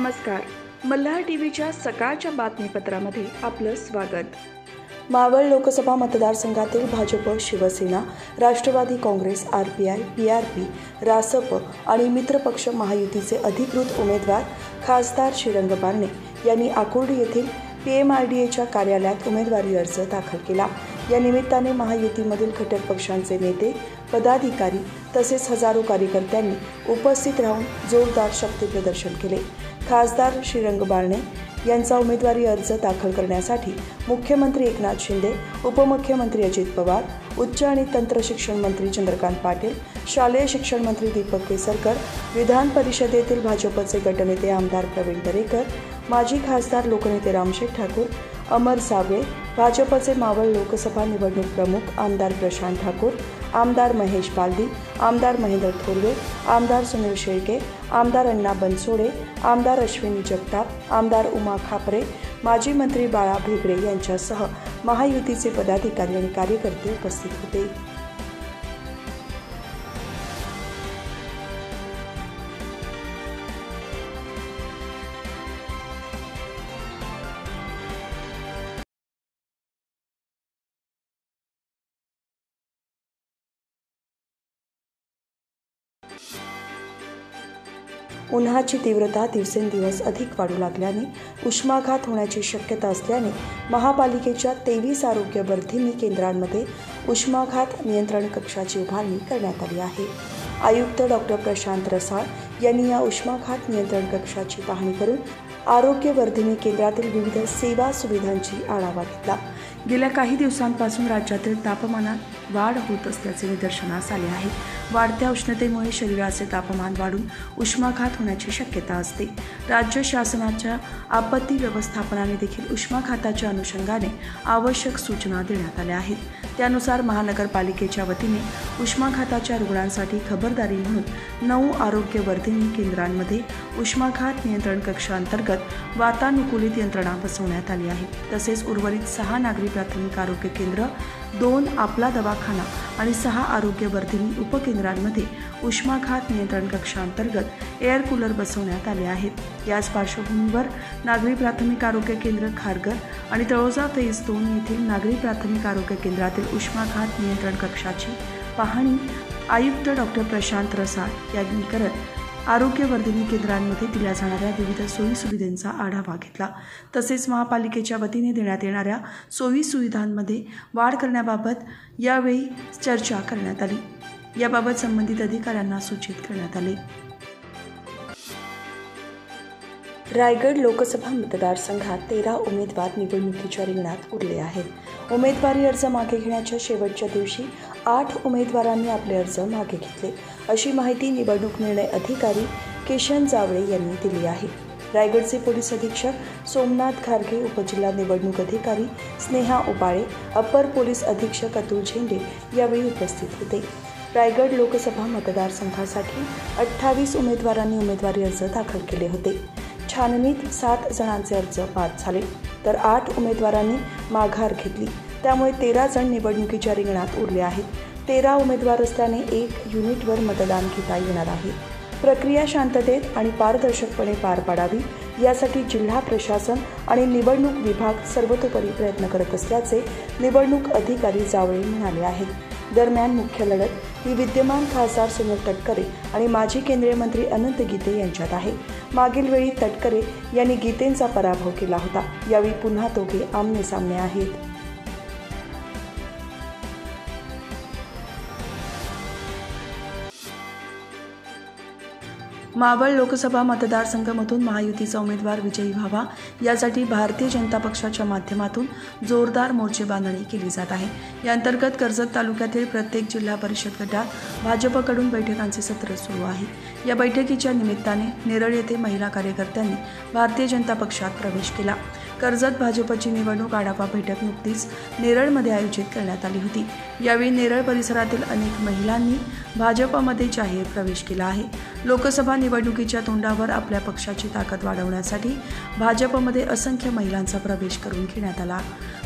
नमस्कार. मल्हार टीव्हीच्या सकाळच्या बातमीपत्रामध्ये आपलं स्वागत. मावळ लोकसभा मतदारसंघातील भाजप, शिवसेना, राष्ट्रवादी काँग्रेस, आरपीआय, पीआरपी, रासप आणि मित्रपक्ष महायुतीचे अधिकृत उमेदवार खासदार श्रीरंग बारणे यांनी आकुर्डी येथील पीएमआरडीएच्या कार्यालयात उमेदवारी अर्ज दाखल केला. या निमित्ताने महायुतीमधील घटक पक्षांचे नेते, पदाधिकारी तसेच हजारो कार्यकर्त्यांनी उपस्थित राहून जोरदार शक्तीप्रदर्शन केले. खासदार श्रीरंग बारणे यांचा उमेदवारी अर्ज दाखल करण्यासाठी मुख्यमंत्री एकनाथ शिंदे, उपमुख्यमंत्री अजित पवार, उच्च आणि तंत्र शिक्षण मंत्री चंद्रकांत पाटील, शालेय शिक्षण मंत्री दीपक केसरकर, विधान परिषदेतील भाजपचे गटनेते आमदार प्रवीण दरेकर, माजी खासदार लोकनेते रामशेठ ठाकूर, अमर साबळे, भाजपचे मावळ लोकसभा निवडणूक प्रमुख आमदार प्रशांत ठाकूर, आमदार महेश बालदी, आमदार महेंद्र थोरवे, आमदार सुनील शेळके, आमदार अण्णा बनसोडे, आमदार अश्विनी जगताप, आमदार उमा खापरे, माजी मंत्री बाळा भेगडे यांच्यासह महायुतीचे पदाधिकारी आणि कार्यकर्ते उपस्थित होते. उन्हाची तीव्रता दिवसेंदिवस अधिक वाढू लागल्याने उष्माघात होण्याची शक्यता असल्याने महापालिकेच्या 23 आरोग्यवर्धिनी केंद्रांमध्ये उष्माघात नियंत्रण कक्षाची उभारणी करण्यात आली आहे. आयुक्त डॉक्टर प्रशांत रसाळ यांनी या उष्माघात नियंत्रण कक्षाची पाहणी करून आरोग्यवर्धिनी केंद्रातील विविध सेवा सुविधांची आढावा घेतला. गेल्या काही दिवसांपासून राज्यातील तापमानात वाढ होत असल्याचे निदर्शनास आले आहे. वाढत्या उष्णतेमुळे शरीराचे तापमान वाढून उष्माघात होण्याची शक्यता असते. राज्य शासनाच्या आपत्ती व्यवस्थापनाने देखील उष्माघाताच्या अनुषंगाने आवश्यक सूचना देण्यात आल्या आहेत. त्यानुसार महानगरपालिकेच्या वतीने उष्माघाताच्या रुग्णांसाठी खबरदारी म्हणून 9 आरोग्यवर्धिनी केंद्रांमध्ये उष्माघात नियंत्रण कक्षांतर्गत वातानुकूलित यंत्रणा बसवण्यात आली आहे. तसेच उर्वरित 6 नागरी प्राथमिक आरोग्य केंद्र, 2 आपला दवाखाना आणि 6 आरोग्यवर्धिनी उपकेंद्रांमध्ये उष्माघात नियंत्रण कक्षांतर्गत एअर कूलर बसवण्यात आले आहेत. याच पार्श्वभूमीवर नागरी प्राथमिक आरोग्य केंद्र खारघर आणि तळोजा फेज 2 येथील नागरी प्राथमिक आरोग्य केंद्रातील उष्माघात नियंत्रण कक्षाची पाहणी आयुक्त डॉक्टर प्रशांत रसाळ यांनी करत आरोग्यवर्धिनी केंद्रांमध्ये दिल्या जाणाऱ्या विविध सोयीसुविधांचा आढावा घेतला. तसेच महापालिकेच्या वतीने देण्यात येणाऱ्या सोयीसुविधांमध्ये वाढ करण्याबाबत यावेळी चर्चा करण्यात आली. याबाबत संबंधित अधिकाऱ्यांना सूचित करण्यात आले. रायगड लोकसभा मतदारसंघात 13 उमेदवार निवडणुकीच्या रिंगणात उरले आहेत. उमेदवारी अर्ज मागे घेण्याच्या शेवटच्या दिवशी 8 उमेदवारांनी आपले अर्ज मागे घेतले, अशी माहिती निवडणूक निर्णय अधिकारी किशन जावळे यांनी दिली आहे. रायगडचे पोलीस अधीक्षक सोमनाथ घारगे, उपजिल्हा निवडणूक अधिकारी स्नेहा उबाळे, अप्पर पोलीस अधीक्षक अतुल झेंडे यावेळी उपस्थित होते. रायगड लोकसभा मतदारसंघासाठी 28 उमेदवारांनी उमेदवारी अर्ज दाखल केले होते. छाननीत 7 जणांचे अर्ज बाद झाले, तर 8 उमेदवारांनी माघार घेतली. त्यामुळे 13 जण निवडणुकीच्या रिंगणात उरले आहेत. 13 उमेदवार असल्याने 1 युनिटवर मतदान घेता येणार आहे. प्रक्रिया शांततेत आणि पारदर्शकपणे पार पाडावी यासाठी जिल्हा प्रशासन आणि निवडणूक विभाग सर्वतोपरी प्रयत्न करत असल्याचे निवडणूक अधिकारी जावळे म्हणाले आहेत. दरम्यान मुख्य लढत ही विद्यमान खासदार सुनील तटकरे आणि माजी केंद्रीय मंत्री अनंत गीते यांच्यात आहे. मागील वेळी तटकरे यांनी गीतेंचा पराभव केला होता. यावेळी पुन्हा दोघे आमनेसामने आहेत. मावळ लोकसभा मतदारसंघामधून महायुतीचा उमेदवार विजयी व्हावा यासाठी भारतीय जनता पक्षाच्या माध्यमातून जोरदार मोर्चे बांधणी केली जात आहे. या अंतर्गत कर्जत तालुक्यातील प्रत्येक जिल्हा परिषद गटात भाजपकडून बैठकांचे सत्र सुरू आहे. या बैठकीच्या निमित्ताने नेरळ येथे महिला कार्यकर्त्यांनी भारतीय जनता पक्षात प्रवेश केला. कर्जत भाजपची निवडणूक आढावा बैठक नुकतीच नेरळमध्ये आयोजित करण्यात आली होती. यावेळी नेरळ परिसरातील अनेक महिलांनी भाजपमध्ये जाहीर प्रवेश केला आहे. लोकसभा निवडणुकीच्या तोंडावर आपल्या पक्षाची ताकद वाढवण्यासाठी भाजपमध्ये असंख्य महिलांचा प्रवेश करून घेण्यात आला.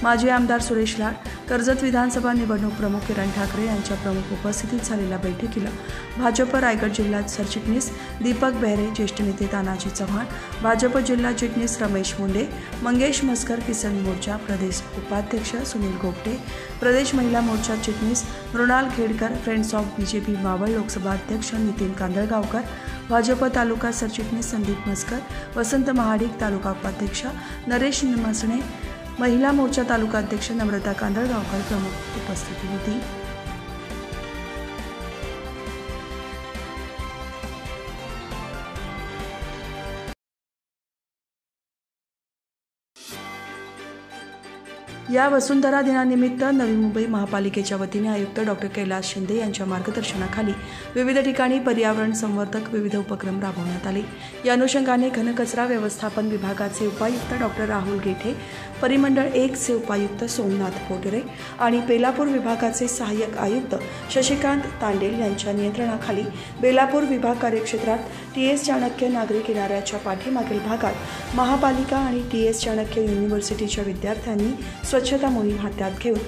माजी आमदार सुरेश लाड, कर्जत विधानसभा निवडणूक प्रमुख किरण ठाकरे यांच्या प्रमुख उपस्थितीत झालेल्या बैठकीला भाजप रायगड जिल्हा सरचिटणीस दीपक बेहरे, ज्येष्ठ नेते तानाजी चव्हाण, भाजप जिल्हा चिटणीस रमेश मुंडे, मंगेश मस्कर, किसन मोर्चा प्रदेश उपाध्यक्ष सुनील गोपटे, प्रदेश महिला मोर्चा चिटणीस Mrunal Khedkar, friends of BJP Maval Lok Sabha अध्यक्ष नितीन कांदळगावकर, भाजप तालुका सरचिटणीस संदीप मस्कर, वसंत महाडिक, तालुका उपाध्यक्ष नरेश मसणे, महिला मोर्चा तालुका अध्यक्ष नम्रता कांदळगावकर प्रमुख उपस्थिती होती. या वसुंधरा दिनानिमित्त नवी मुंबई महापालिकेच्या वतीने आयुक्त डॉक्टर कैलास शिंदे यांच्या मार्गदर्शनाखाली विविध ठिकाणी पर्यावरण संवर्धक विविध उपक्रम राबवण्यात आले. या अनुषंगाने घनकचरा व्यवस्थापन विभागाचे उपायुक्त डॉक्टर राहुल गेठे, परिमंडळ 1 चे उपायुक्त सोमनाथ पोटरे आणि बेलापूर विभागाचे सहाय्यक आयुक्त शशिकांत तांडेल यांच्या नियंत्रणाखाली बेलापूर विभाग कार्यक्षेत्रात TS चाणक्य नागरी किनाऱ्याच्या पाठीमागील भागात महापालिका आणि TS चाणक्य युनिव्हर्सिटीच्या विद्यार्थ्यांनी स्वच्छता मोहीम हातात घेऊन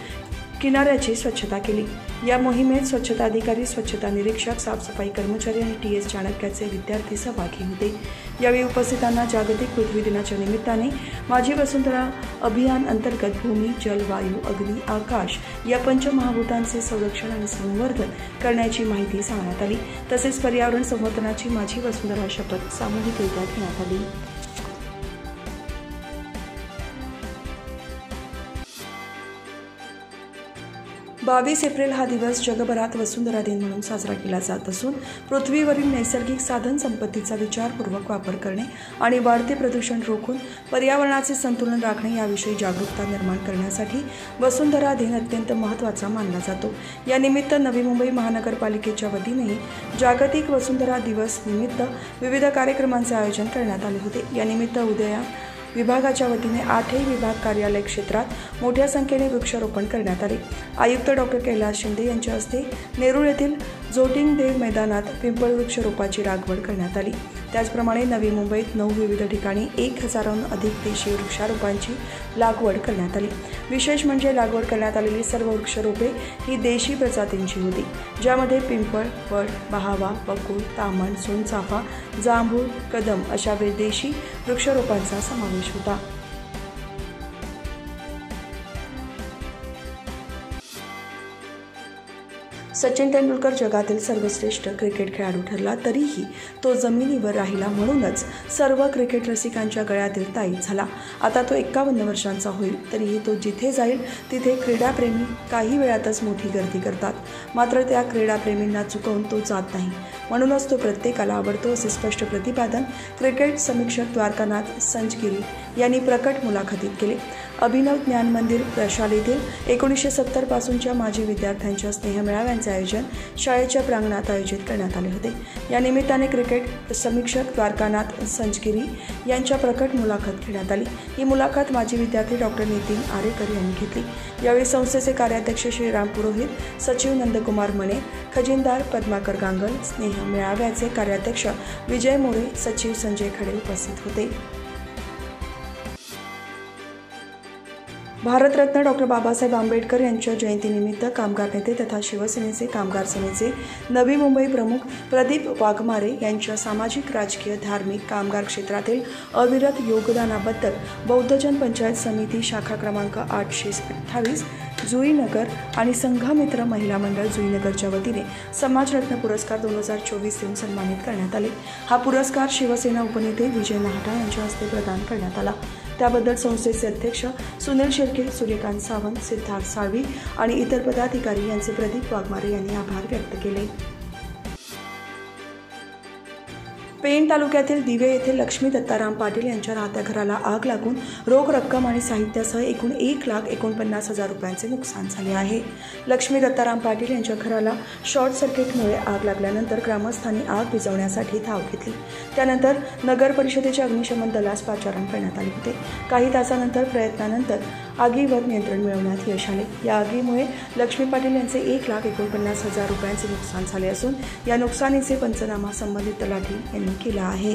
किनाऱ्याची स्वच्छता केली. या मोहिमेत स्वच्छता अधिकारी, स्वच्छता निरीक्षक, साफसफाई कर्मचारी आणि TS चाणक्याचे विद्यार्थी सहभागी होते. यावेळी उपस्थितांना जागतिक पृथ्वी दिनाच्या निमित्ताने माझी वसुंधरा अभियान अंतर्गत भूमी, जल, वायू, अग्नी, आकाश या पंचमहाभूतांचे संरक्षण आणि संवर्धन करण्याची माहिती सांगण्यात आली. तसेच पर्यावरण संवर्धनाची माझी वसुंधरा शपथ सामूहिकरित्या घेण्यात आली. 22 एप्रिल हा दिवस जगभरात वसुंधरा दिन म्हणून साजरा केला जात असून पृथ्वीवरील नैसर्गिक साधन संपत्तीचा विचारपूर्वक वापर करणे आणि वाढते प्रदूषण रोखून पर्यावरणाचे संतुलन राखणे याविषयी जागरूकता निर्माण करण्यासाठी वसुंधरा दिन अत्यंत महत्त्वाचा मानला जातो. या निमित्त नवी मुंबई महानगरपालिकेच्या वतीनेही जागतिक वसुंधरा दिवस निमित्त विविध कार्यक्रमांचे आयोजन करण्यात आले होते. या निमित्त उद्या विभागाच्या वतीने 8ही विभाग कार्यालय क्षेत्रात मोठ्या संख्येने वृक्षारोपण करण्यात आले. आयुक्त डॉक्टर कैलास शिंदे यांच्या हस्ते नेरूळ येथील जोटिंग देव मैदानात पिंपळ वृक्षरोपाची लागवड करण्यात आली. त्याचप्रमाणे नवी मुंबईत 9 विविध ठिकाणी 1000हून अधिक देशी वृक्षारोपांची लागवड करण्यात आली. विशेष म्हणजे लागवड करण्यात आलेली सर्व वृक्षरोपे ही देशी प्रजातींची होती, ज्यामध्ये पिंपळ, वड, बहावा, बकुळ, तामण, सोनचाफा, जांभूळ, कदम अशा विदेशी वृक्षरोपांचा समावेश होता. सचिन तेंडुलकर जगातील सर्वश्रेष्ठ क्रिकेट खेळाडू ठरला, तरीही तो जमिनीवर राहिला, म्हणूनच सर्व क्रिकेट रसिकांच्या गळ्यातील ताईत झाला. आता तो 51 वर्षांचा होईल, तरीही तो जिथे जाईल तिथे क्रीडाप्रेमी काही वेळातच मोठी गर्दी करतात. मात्र त्या क्रीडाप्रेमींना चुकवून तो जात नाही, म्हणूनच तो प्रत्येकाला आवडतो, असे स्पष्ट प्रतिपादन क्रिकेट समीक्षक द्वारकानाथ संजगिरी यांनी प्रकट मुलाखतीत केले. अभिनव ज्ञान मंदिर प्रशालेतील 1970 पासूनच्या माजी विद्यार्थ्यांच्या स्नेहमेळाव्यांचे आयोजन शाळेच्या प्रांगणात आयोजित करण्यात आले होते. या निमित्ताने क्रिकेट समीक्षक द्वारकानाथ संजगिरी यांच्या प्रकट मुलाखत घेण्यात आली. ही मुलाखत माजी विद्यार्थी डॉक्टर नितीन आरेकर यांनी घेतली. यावेळी संस्थेचे कार्याध्यक्ष श्रीराम पुरोहित, सचिव नंदकुमार मने, खजिनदार पद्माकर गांगल, स्नेह मेळाव्याचे कार्याध्यक्ष विजय मोरे, सचिव संजय खडे उपस्थित होते. भारतरत्न डॉक्टर बाबासाहेब आंबेडकर यांच्या जयंतीनिमित्त कामगार नेते तथा शिवसेनेचे कामगार सेनेचे नवी मुंबई प्रमुख प्रदीप वाघमारे यांच्या सामाजिक, राजकीय, धार्मिक, कामगार क्षेत्रातील अविरत योगदानाबद्दल बौद्धजन पंचायत समिती शाखा क्रमांक 828 जुईनगर आणि संघमित्र महिला मंडळ जुईनगरच्या वतीने समाजरत्न पुरस्कार 2024 देऊन सन्मानित करण्यात आले. हा पुरस्कार शिवसेना उपनेते विजय नाहटा यांच्या हस्ते प्रदान करण्यात आला. त्याबद्दल संस्थेचे अध्यक्ष सुनील शिर्के, सूर्यकांत सावंत, सिद्धार्थ साळवी आणि इतर पदाधिकारी यांचे प्रदीप वाघमारे यांनी आभार व्यक्त केले. पेण तालुक्यातील दिवे येथे लक्ष्मी दत्ताराम पाटील यांच्या राहत्या घराला आग लागून रोख रक्कम आणि साहित्यासह एकूण 1,49,000 रुपयांचे नुकसान झाले आहे. लक्ष्मी दत्ताराम पाटील यांच्या घराला शॉर्ट सर्किटमुळे आग लागल्यानंतर ग्रामस्थांनी आग विझवण्यासाठी धाव घेतली. त्यानंतर नगर परिषदेच्या अग्निशमन दलास पाचारण करण्यात आले होते. काही तासानंतर प्रयत्नानंतर आगीवर नियंत्रण मिळवण्यात यश आले. या आगीमुळे लक्ष्मी पाटील यांचे 1,49,000 रुपयांचे नुकसान झाले असून या नुकसानीचे पंचनामा संबंधित तलाठी यांनी केला आहे.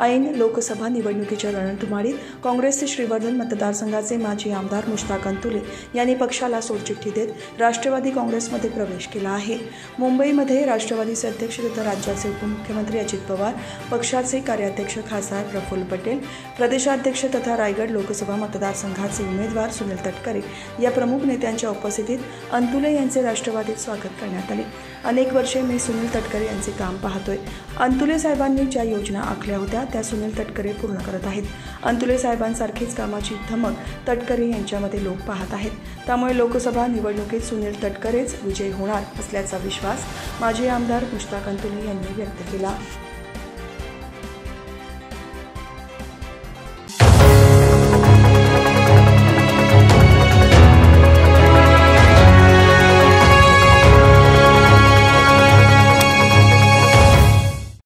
ऐन लोकसभा निवडणुकीच्या रणधुमाळीत काँग्रेसचे श्रीवर्धन मतदारसंघाचे माजी आमदार मुश्ताक अंतुले यांनी पक्षाला सोडचिठ्ठी देत राष्ट्रवादी काँग्रेसमध्ये प्रवेश केला आहे. मुंबईमध्ये राष्ट्रवादीचे अध्यक्ष तथा राज्याचे उपमुख्यमंत्री अजित पवार, पक्षाचे कार्याध्यक्ष खासदार प्रफुल्ल पटेल, प्रदेशाध्यक्ष तथा रायगड लोकसभा मतदारसंघाचे उमेदवार सुनील तटकरे या प्रमुख नेत्यांच्या उपस्थितीत अंतुले यांचे राष्ट्रवादीत स्वागत करण्यात आले. अनेक वर्षे मी सुनील तटकरे यांचे काम पाहतोय. अंतुले साहेबांनी ज्या योजना आखल्या होत्या त्या सुनील तटकरे पूर्ण करत आहेत. अंतुले साहेबांसारखीच कामाची धमक तटकरे यांच्यामध्ये लोक पाहत आहेत. त्यामुळे लोकसभा निवडणुकीत सुनील तटकरेच विजयी होणार असल्याचा विश्वास माजी आमदार मुश्ताक अंतुले यांनी व्यक्त केला.